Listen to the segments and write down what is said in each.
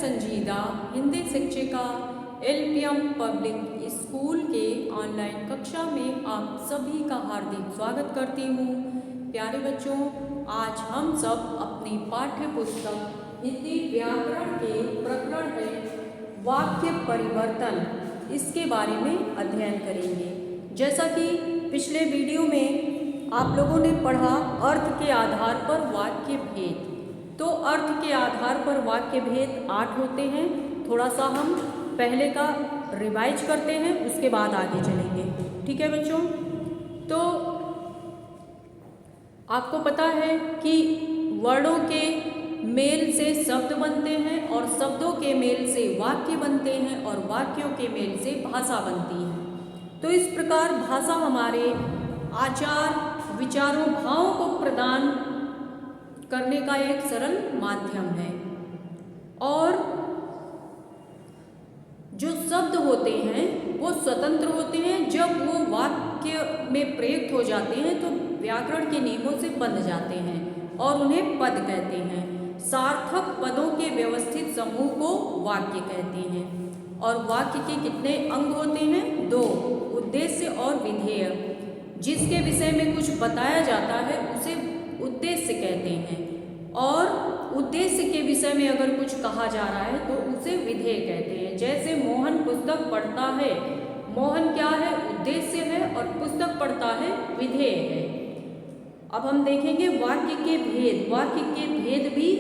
संजीदा हिंदी शिक्षिका LPM public school के ऑनलाइन कक्षा में आप सभी का हार्दिक स्वागत करती हूँ। प्यारे बच्चों, आज हम सब अपनी पाठ्य पुस्तक हिंदी व्याकरण के प्रकरण है वाक्य परिवर्तन, इसके बारे में अध्ययन करेंगे। जैसा कि पिछले वीडियो में आप लोगों ने पढ़ा अर्थ के आधार पर वाक्य भेद, तो अर्थ के आधार पर वाक्य भेद 8 होते हैं। थोड़ा सा हम पहले का रिवाइज करते हैं, उसके बाद आगे चलेंगे। ठीक है बच्चों, तो आपको पता है कि वर्णों के मेल से शब्द बनते हैं और शब्दों के मेल से वाक्य बनते हैं और वाक्यों के मेल से भाषा बनती है। तो इस प्रकार भाषा हमारे आचार विचारों भावों को प्रदान करने का एक सरल माध्यम है। और जो शब्द होते हैं वो स्वतंत्र होते हैं, जब वो वाक्य में प्रयुक्त हो जाते हैं तो व्याकरण के नियमों से बंध जाते हैं और उन्हें पद कहते हैं। सार्थक पदों के व्यवस्थित समूह को वाक्य कहते हैं। और वाक्य के कितने अंग होते हैं? 2, उद्देश्य और विधेय। जिसके विषय में कुछ बताया जाता है उसे उद्देश्य कहते हैं, और उद्देश्य के विषय में अगर कुछ कहा जा रहा है तो उसे विधेय कहते हैं। जैसे मोहन पुस्तक पढ़ता है, मोहन क्या है? उद्देश्य है, और पुस्तक पढ़ता है विधेय है। अब हम देखेंगे वाक्य के भेद। वाक्य के भेद भी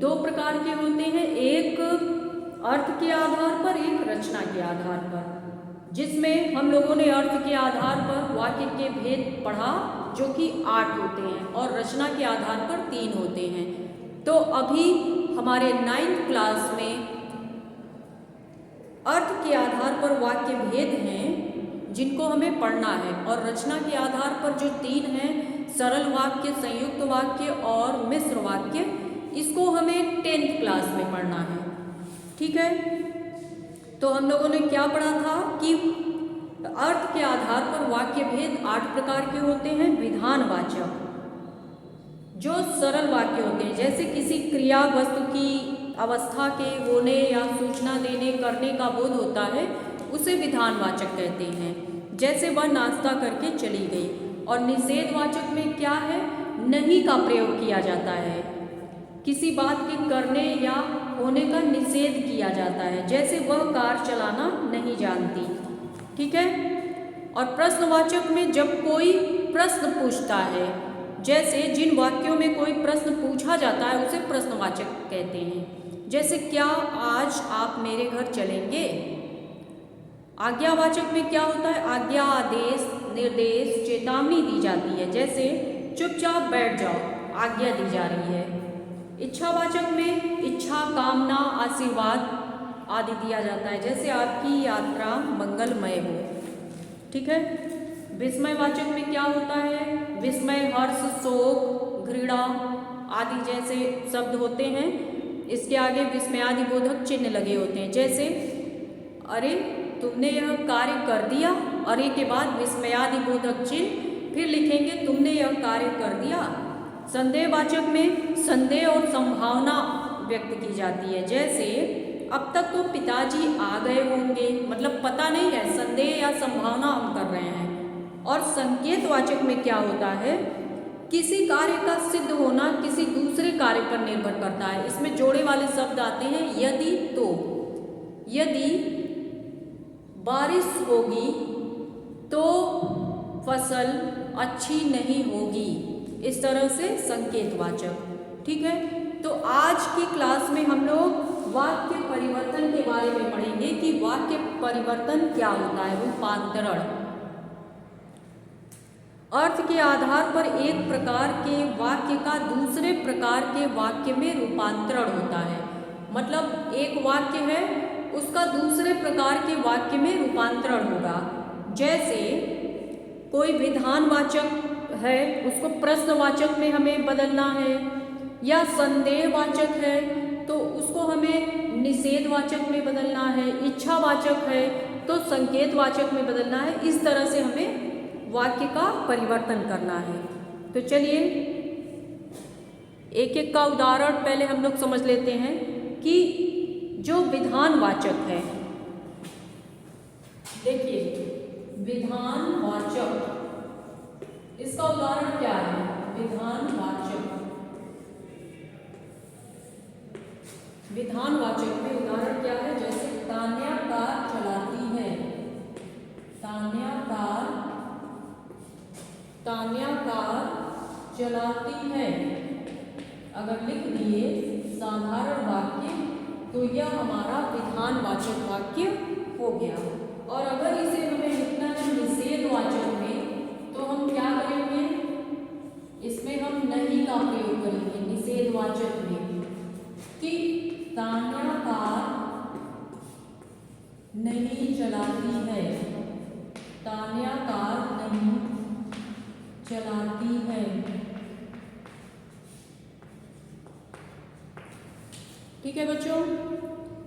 2 प्रकार के होते हैं, एक अर्थ के आधार पर, एक रचना के आधार पर। जिसमें हम लोगों ने अर्थ के आधार पर वाक्य के भेद पढ़ा जो कि 8 होते हैं, और रचना के आधार पर 3 होते हैं। तो अभी हमारे 9th क्लास में अर्थ के आधार पर वाक्य भेद हैं जिनको हमें पढ़ना है, और रचना के आधार पर जो 3 हैं, सरल वाक्य, संयुक्त वाक्य और मिश्र वाक्य, इसको हमें 10th क्लास में पढ़ना है। ठीक है, तो हम लोगों ने क्या पढ़ा था कि अर्थ के आधार पर वाक्य भेद 8 प्रकार के होते हैं। विधानवाचक, जो सरल वाक्य होते हैं, जैसे किसी क्रिया वस्तु की अवस्था के होने या सूचना देने करने का बोध होता है, उसे विधानवाचक कहते हैं। जैसे वह नाश्ता करके चली गई। और निषेधवाचक में क्या है? नहीं का प्रयोग किया जाता है, किसी बात के करने या होने का निषेध किया जाता है। जैसे वह कार चलाना नहीं जानती। ठीक है, और प्रश्नवाचक में जब कोई प्रश्न पूछता है, जैसे जिन वाक्यों में कोई प्रश्न पूछा जाता है उसे प्रश्नवाचक कहते हैं। जैसे क्या आज आप मेरे घर चलेंगे? आज्ञावाचक में क्या होता है? आज्ञा, आदेश, निर्देश, चेतावनी दी जाती है। जैसे चुपचाप बैठ जाओ, आज्ञा दी जा रही है। इच्छावाचक में इच्छा, कामना, आशीर्वाद आदि दिया जाता है। जैसे आपकी यात्रा मंगलमय हो। ठीक है, विस्मयवाचक में क्या होता है? विस्मय, हर्ष, शोक, घृणा आदि जैसे शब्द होते हैं। इसके आगे विस्मयादिबोधक चिन्ह लगे होते हैं। जैसे अरे तुमने यह कार्य कर दिया, अरे के बाद विस्मयादिबोधक चिन्ह, फिर लिखेंगे तुमने यह कार्य कर दिया। संदेहवाचक में संदेह और संभावना व्यक्त की जाती है। जैसे अब तक तो पिताजी आ गए होंगे, मतलब पता नहीं है, संदेह या संभावना हम कर रहे हैं। और संकेतवाचक में क्या होता है? किसी कार्य का सिद्ध होना किसी दूसरे कार्य पर निर्भर करता है। इसमें जोड़े वाले शब्द आते हैं यदि, तो। यदि बारिश होगी तो फसल अच्छी नहीं होगी, इस तरह से संकेतवाचक। ठीक है, तो आज की क्लास में हम लोग वाक्य परिवर्तन के बारे में पढ़ेंगे कि वाक्य परिवर्तन क्या होता है, रूपांतरण। अर्थ के आधार पर एक प्रकार के वाक्य का दूसरे प्रकार के वाक्य में रूपांतरण होता है। मतलब एक वाक्य है, उसका दूसरे प्रकार के वाक्य में रूपांतरण होगा। जैसे कोई विधानवाचक है, उसको प्रश्नवाचक में हमें बदलना है, या संदेहवाचक है तो उसको हमें निषेधवाचक में बदलना है, इच्छावाचक है तो संकेतवाचक में बदलना है। इस तरह से हमें वाक्य का परिवर्तन करना है। तो चलिए एक एक का उदाहरण पहले हम लोग समझ लेते हैं कि जो विधानवाचक है। देखिए विधानवाचक, इसका उदाहरण क्या है? विधानवाचक, विधानवाचक में उदाहरण क्या है? जैसे तान्या कार चलाती है, तान्या कार चलाती है। अगर लिख दिए साधारण वाक्य तो यह हमारा विधानवाचक वाक्य हो गया। और अगर इसे हमें लिखना है निषेधवाचक में तो हम क्या करेंगे? इसमें हम नहीं का प्रयोग करेंगे निषेधवाचक में कि तान्या कार नहीं चलाती है, तान्या कार नहीं चलाती है। ठीक है बच्चों।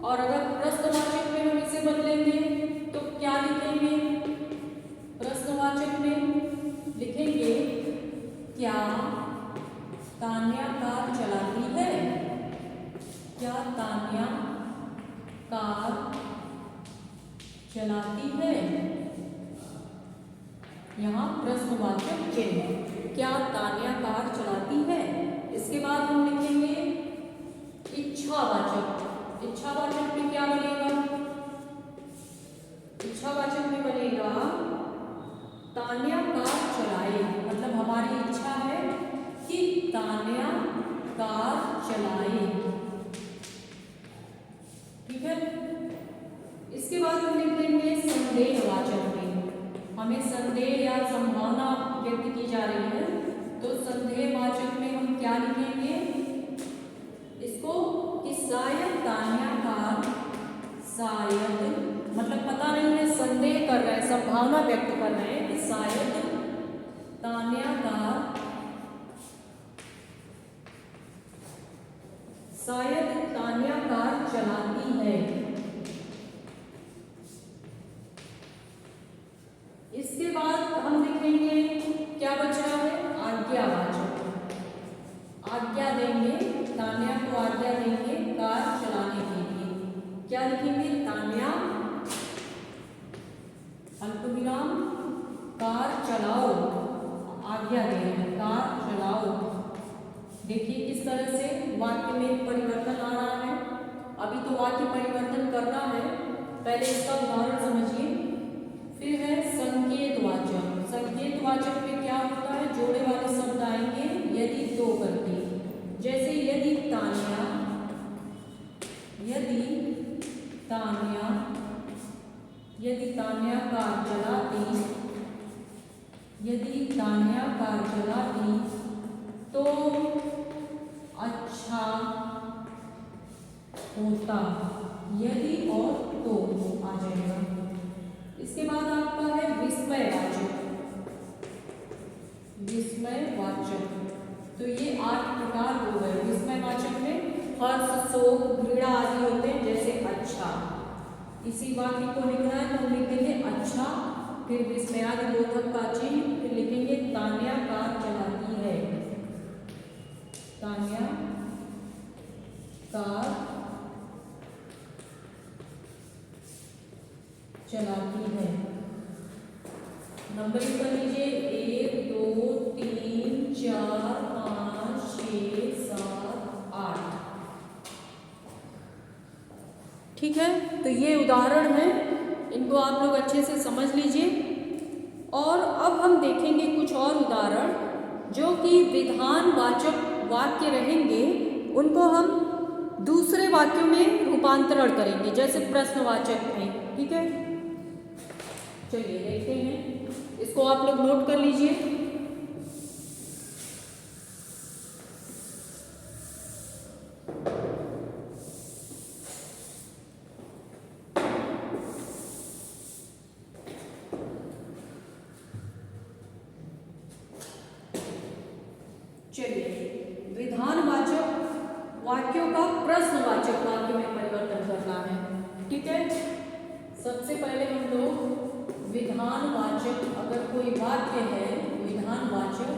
और अगर प्रश्नवाचक में हम इसे बदलेंगे तो क्या लिखेंगे? प्रश्नवाचक में लिखेंगे क्या तान्या कार चलाती है? क्या तान्या कार चलाती है? यहाँ प्रश्नवाचक चिन्ह, क्या तान्या कार चलाती है। इसके बाद हम लिखेंगे इच्छावाचक। इच्छावाचक में क्या बनेगा? इच्छावाचक में बनेगा तान्या कार चलाए, मतलब हमारी इच्छा है कि तान्या कार चलाए। ठीक है। इसके बाद हम लिख देंगे संदेहवाचक में, हमें संदेह या संभावना व्यक्त की जा रही है तो संदेहवाचक में हम क्या लिखेंगे इसको कि शायद तान्या कार, शायद मतलब पता नहीं है, संदेह कर रहे हैं, संभावना व्यक्त कर रहे हैं कि शायद तान्या कार चलाती है। इसके बाद हम लिखेंगे क्या बच रहा है? आज्ञावाचक। आज्ञा देंगे, तान्या को आज्ञा देंगे कार चलाने के लिए। क्या लिखेंगे? तान्या अल्पविराम कार चलाओ, आज्ञा दे रहे हैं कार चलाओ। देखिए किस तरह से वाक्य में परिवर्तन आ रहा है। अभी तो वाक्य परिवर्तन करना है, पहले इसका उदाहरण समझिए। फिर है संकेतवाचक। संकेतवाचक में क्या होता है? जोड़े वाले शब्द आएंगे यदि तो करके, जैसे यदि तान्या कार चलाती तो अच्छा होता, यदि और तो आ जाएगा। इसके बाद आपका है विस्मयवाचक। विस्मयवाचक तो ये 8 प्रकार हो गए। विस्मयवाचक में हर्ष, शोक, घृणा आदि होते हैं, जैसे अच्छा। इसी वाक्य को लिखना है तो हम लिखेंगे अच्छा, फिर विस्मयादिबोधक का चिन्ह, फिर लिखेंगे तान्या कार चलाती है, तान्या कार चलाती है। नंबरिंग कर लीजिए 1 2 3 4 5 6 7 8। ठीक है, तो ये उदाहरण है, इनको आप लोग अच्छे से समझ लीजिए। और अब हम देखेंगे कुछ और उदाहरण जो कि विधानवाचक वाक्य रहेंगे, उनको हम दूसरे वाक्यों में रूपांतरण करेंगे, जैसे प्रश्नवाचक में। ठीक है, चलिए देखते हैं, इसको आप लोग नोट कर लीजिए। चलिए, विधानवाचक वाक्यों का प्रश्नवाचक वाक्य में परिवर्तन करना है। ठीक है, सबसे पहले हम लोग विधानवाचक, अगर कोई वाक्य है विधानवाचक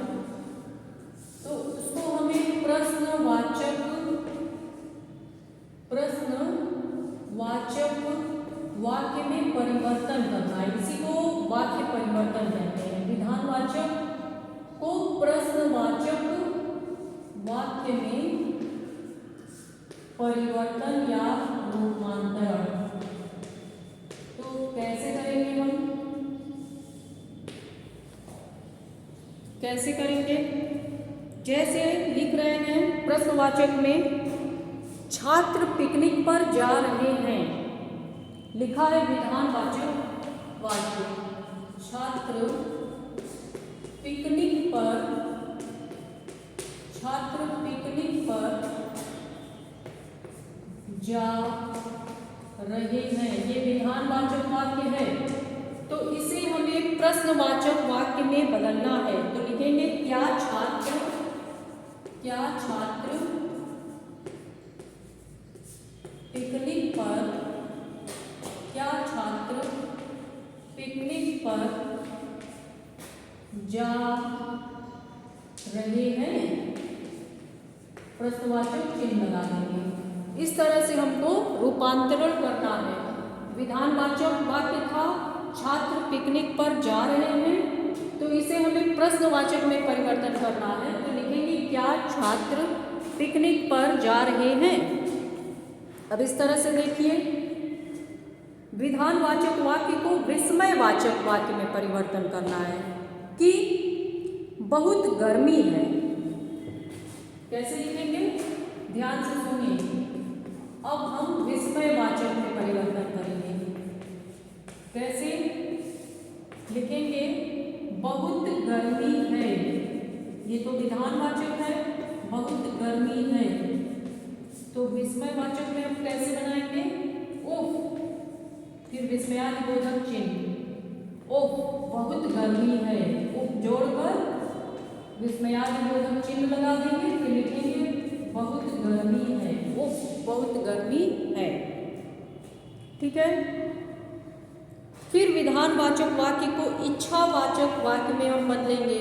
तो उसको हमें प्रश्नवाचक परिवर्तन करना, इसी को वाक्य परिवर्तन कहते हैं। विधानवाचक को प्रश्नवाचक वाक्य में परिवर्तन या रूपांतरण। तो कैसे करेंगे हम, कैसे करेंगे? जैसे लिख रहे हैं प्रश्नवाचक में, छात्र पिकनिक पर जा रहे हैं, लिखा है विधानवाचक वाक्य, छात्र पिकनिक पर, छात्र पिकनिक पर जा रहे हैं, ये विधानवाचक वाक्य है। तो इसे हमें प्रश्नवाचक वाक्य में बदलना है। तो लिखेंगे क्या छात्र पिकनिक पर, क्या छात्र पिकनिक पर जा रहे हैं, प्रश्नवाचक चिन्ह लगा देंगे। इस तरह से हमको रूपांतरण करना है। विधानवाचक वाक्य था छात्र पिकनिक पर जा रहे हैं, तो इसे हमें प्रश्नवाचक में परिवर्तन करना है। तो लिखेंगे क्या छात्र पिकनिक पर जा रहे हैं। अब इस तरह से देखिए, विधानवाचक वाक्य को विस्मयवाचक वाक्य में परिवर्तन करना है कि बहुत गर्मी है। कैसे लिखेंगे, ध्यान से सुनिए। अब हम विस्मयवाचक में परिवर्तन करेंगे। कैसे लिखेंगे, बहुत गर्मी है, ये तो विधानवाचक है, बहुत गर्मी है। तो विस्मयवाचक में हम कैसे बनाएंगे, ओह, फिर विस्मयादिबोधक चिन्ह, ओह बहुत गर्मी है, ओह जोड़कर विस्मयादिबोधक चिन्ह लगा देंगे। फिर लिखेंगे बहुत गर्मी है, ओह बहुत गर्मी है। ठीक है। फिर विधानवाचक वाक्य को इच्छावाचक वाक्य में हम बदलेंगे।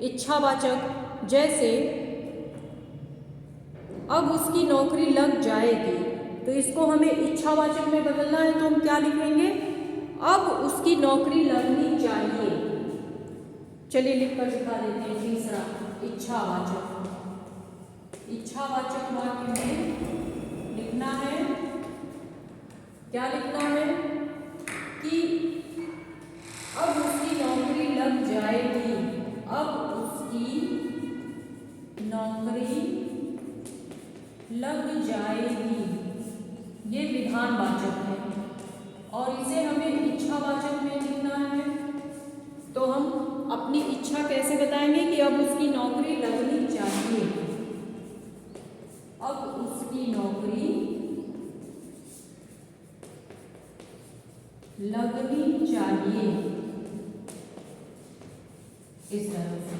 इच्छावाचक, जैसे अब उसकी नौकरी लग जाएगी, तो इसको हमें इच्छावाचक में बदलना है। तो हम क्या लिखेंगे, अब उसकी नौकरी लगनी चाहिए। चलिए लिखकर दिखा देते हैं। तीसरा इच्छावाचक, इच्छावाचक वाक्य में लिखना है, क्या लिखना है कि अब उसकी नौकरी लग जाएगी, अब उसकी नौकरी लग जाएगी। ये विधानवाचक है और इसे हमें इच्छावाचक में लिखना है। तो हम अपनी इच्छा कैसे बताएंगे कि अब उसकी नौकरी लगनी चाहिए, अब उसकी नौकरी लगनी चाहिए, इस तरह से।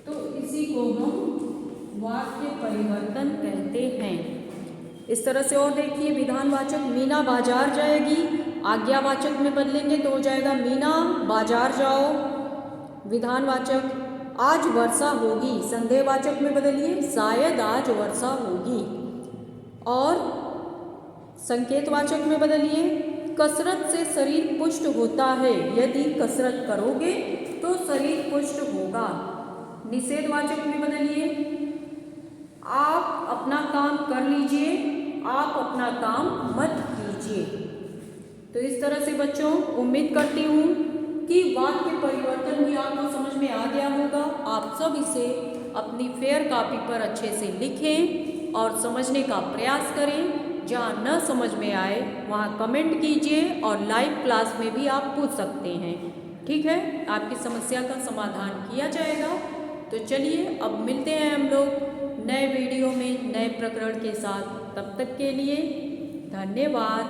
तो इसी को हम वाक्य परिवर्तन कहते हैं। इस तरह से और देखिए, विधानवाचक मीना बाजार जाएगी, आज्ञावाचक में बदलेंगे तो हो जाएगा मीना बाजार जाओ। विधानवाचक आज वर्षा होगी, संदेहवाचक में बदलिए शायद आज वर्षा होगी। और संकेतवाचक में बदलिए कसरत से शरीर पुष्ट होता है, यदि कसरत करोगे तो शरीर पुष्ट होगा। निषेधवाचक में बदलिए आप अपना काम कर लीजिए, आप अपना काम मत कीजिए। तो इस तरह से बच्चों, उम्मीद करती हूँ कि वाक्य परिवर्तन भी आपको समझ में आ गया होगा। आप सब इसे अपनी फेयर कॉपी पर अच्छे से लिखें और समझने का प्रयास करें। जहाँ न समझ में आए वहाँ कमेंट कीजिए और लाइव क्लास में भी आप पूछ सकते हैं। ठीक है, आपकी समस्या का समाधान किया जाएगा। तो चलिए अब मिलते हैं हम लोग नए वीडियो में नए प्रकरण के साथ। तब तक के लिए धन्यवाद।